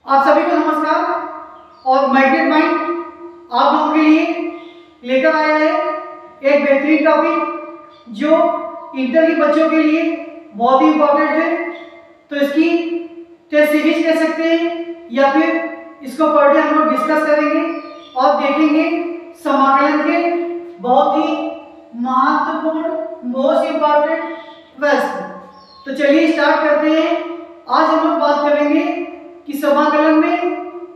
आप सभी को नमस्कार। और मैग्नेट माइंड आप लोगों के लिए लेकर आया है एक बेहतरीन टॉपिक जो इंटर के बच्चों के लिए बहुत ही इंपॉर्टेंट है। तो इसकी टेस्ट सीरीज कह सकते हैं या फिर इसको पर डे हम लोग डिस्कस करेंगे और देखेंगे समाकलन के बहुत ही महत्वपूर्ण मोस्ट इंपॉर्टेंट प्रश्न। तो चलिए स्टार्ट करते हैं। आज हम लोग बात करेंगे कि समाकलन में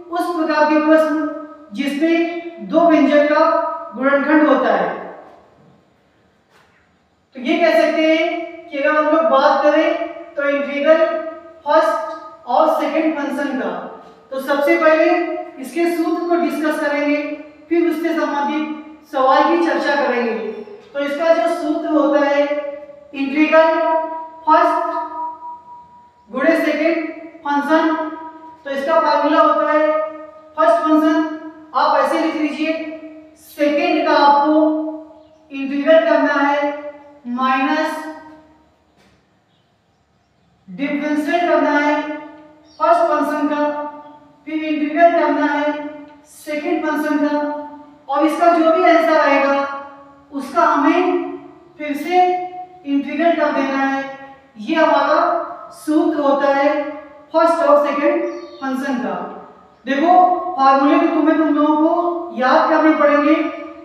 उस प्रकार के प्रश्न जिसमें दो व्यंजक का गुणनखंड होता है। तो ये कह सकते हैं कि अगर हम लोग बात करें तो इंटीग्रल फर्स्ट और सेकंड फंक्शन का, तो सबसे पहले इसके सूत्र को डिस्कस करेंगे, फिर उससे संबंधित सवाल की चर्चा करेंगे। तो इसका जो सूत्र होता है इंटीग्रल फर्स्ट गुणे सेकंड फंक्शन, तो इसका फार्मूला होता है फर्स्ट फंक्शन आप ऐसे लिख लीजिए, सेकंड का आपको इंटीग्रेट करना है माइनस डिफरेंशिएट करना है फर्स्ट फंक्शन का, फिर इंटीग्रेट करना है सेकंड फंक्शन का, और इसका जो भी आंसर आएगा उसका हमें फिर से इंटीग्रेट कर देना है। ये हमारा सूत्र होता है फर्स्ट और सेकंड फंक्शन का। देखो फार्मूले तो तुम लोगों को याद करने पड़ेंगे,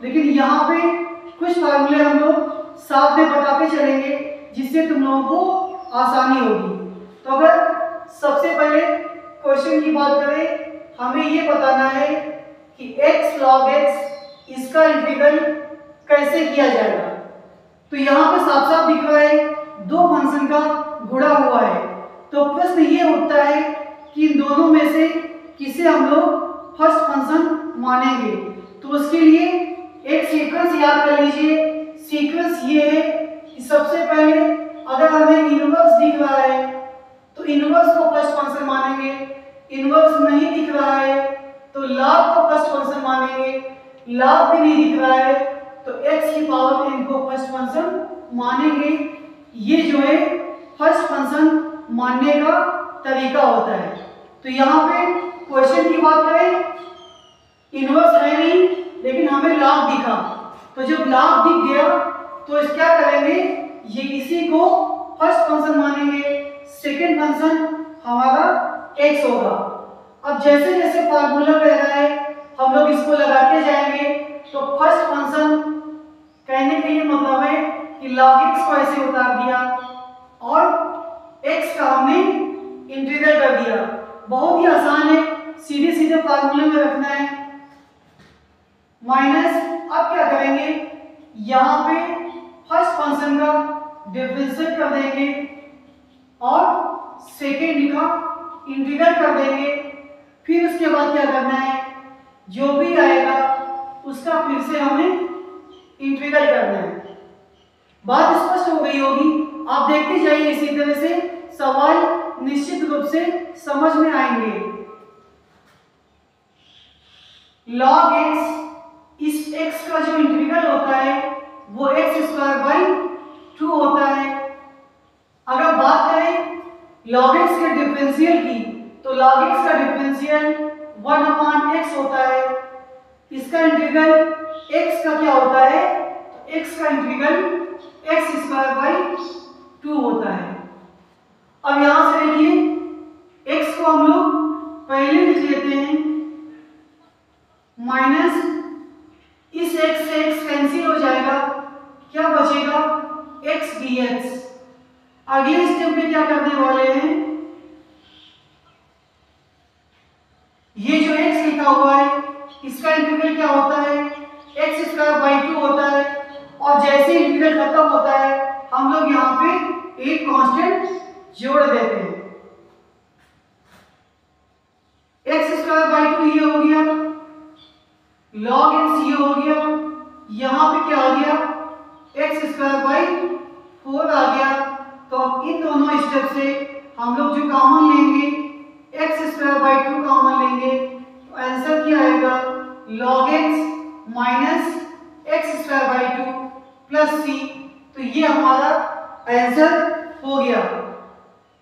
लेकिन यहाँ पे कुछ फार्मूले हम लोग साथ में बताते चलेंगे जिससे तुम लोगों को आसानी होगी। तो अगर सबसे पहले क्वेश्चन की बात करें, हमें ये बताना है कि x log x इसका इंटीग्रल कैसे किया जाएगा। तो यहाँ पे साफ साफ दिख रहा है दो फंक्शन का गुणा हुआ है। तो प्रश्न ये उठता है कि इन दोनों में से किसे हम लोग फर्स्ट फंक्शन मानेंगे। तो उसके लिए एक सीक्वेंस याद कर लीजिए। सीक्वेंस ये है कि सबसे पहले अगर हमें इनवर्स दिख रहा है तो इनवर्स को फर्स्ट फंक्शन मानेंगे, इनवर्स नहीं दिख रहा है तो लॉग को फर्स्ट फंक्शन मानेंगे, लॉग भी नहीं दिख रहा है तो x की पावर n को फर्स्ट फंक्शन मानेंगे। ये जो है फर्स्ट फंक्शन मानने का तरीका होता है। तो यहाँ पे क्वेश्चन की बात करें, इनवर्स है नहीं लेकिन हमें लॉग दिखा, तो जब लॉग दिख गया तो इस क्या करेंगे, ये इसी को फर्स्ट फंक्शन मानेंगे, सेकंड फंक्शन हमारा x होगा। अब जैसे जैसे फार्मूला रह रहा है हम लोग इसको लगाते जाएंगे। तो फर्स्ट फंक्शन कहने का ये मतलब है कि log x को ऐसे उतार दिया और x का हमने इंटीग्रल कर दिया। बहुत ही आसान है, सीधे सीधे फार्मूले में रखना है माइनस। अब क्या करेंगे, यहाँ पे फर्स्ट फंक्शन का डिफरेंशिएट कर देंगे और सेकेंड का इंटीग्रल कर देंगे। फिर उसके बाद क्या करना है, जो भी आएगा उसका फिर से हमें इंटीग्रल करना है। बात स्पष्ट हो गई होगी, आप देखते जाइए, इसी तरह से सवाल निश्चित रूप से समझ में आएंगे। log x, इस x का जो इंटीग्रल होता है वो x² / 2 होता है। अगर बात करें log x के डिफरेंशियल की, तो log x का डिफरेंशियल 1/x होता है। इसका इंटीग्रल x का क्या होता है, तो x का इंटीग्रल x² / 2 होता है। अब यहां से देखिए x को हम लोग पहले लिख लेते हैं माइनस, इस x से x कैंसिल हो जाएगा, क्या बचेगा x dx। अगले स्टेप में क्या करने वाले हैं, ये जो x लिखा हुआ है इसका इंटीग्रल क्या होता है, x² / 2 होता है। और जैसे इंटीग्रल खत्म होता है हम लोग यहाँ पे एक कांस्टेंट जोड़ देते हैं, x² / 2 ये हो गया, log x ये हो गया, यहाँ पे क्या आ गया x² / 4 आ गया। तो अब इन दोनों स्टेप से हम लोग जो कॉमन लेंगे x² / 2 कॉमन लेंगे, तो आंसर क्या आएगा, log x minus x² / 2 plus c। तो ये हमारा आंसर हो गया।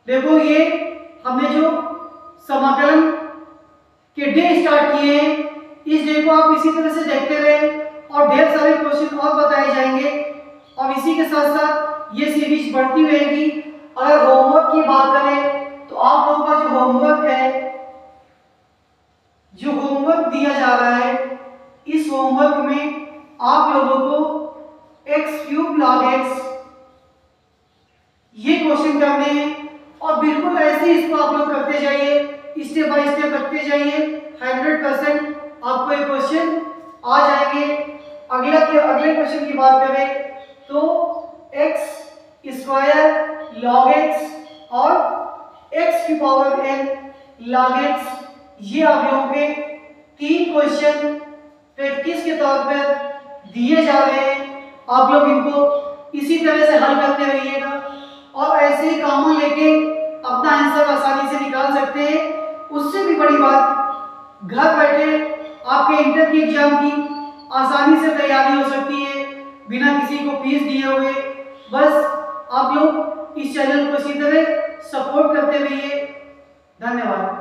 देखो ये हमने जो समाकलन के डे स्टार्ट किए हैं। इस डे को आप इसी तरह से देखते रहे और ढेर सारे क्वेश्चन और बताए जाएंगे और इसी के साथ साथ ये सीरीज बढ़ती रहेगी। अगर होमवर्क की बात करें तो आप लोगों का जो होमवर्क है, जो होमवर्क दिया जा रहा है, इस होमवर्क में आप लोगों को x क्यूब log x ये क्वेश्चन करने हैं और बिल्कुल ऐसे ही इसको आप लोग करते जाइए, स्टेप बाय स्टेप करते जाइए। 100% आपको ये क्वेश्चन आ जाएंगे। अगले क्वेश्चन की बात करें तो x स्क्वायर log x और x की पावर n log x, ये आप लोगों के 3 क्वेश्चन प्रैक्टिस के तौर पर दिए जा रहे हैं। आप लोग इनको इसी तरह से हल करते रहिएगा और ऐसे ही कॉमन लेके अपना आंसर आसानी से निकाल सकते हैं। उससे भी बड़ी बात, घर बैठे आपके इंटर की एग्जाम की आसानी से तैयारी हो सकती है बिना किसी को फीस दिए हुए। बस आप लोग इस चैनल को इसी तरह सपोर्ट करते रहिए। धन्यवाद।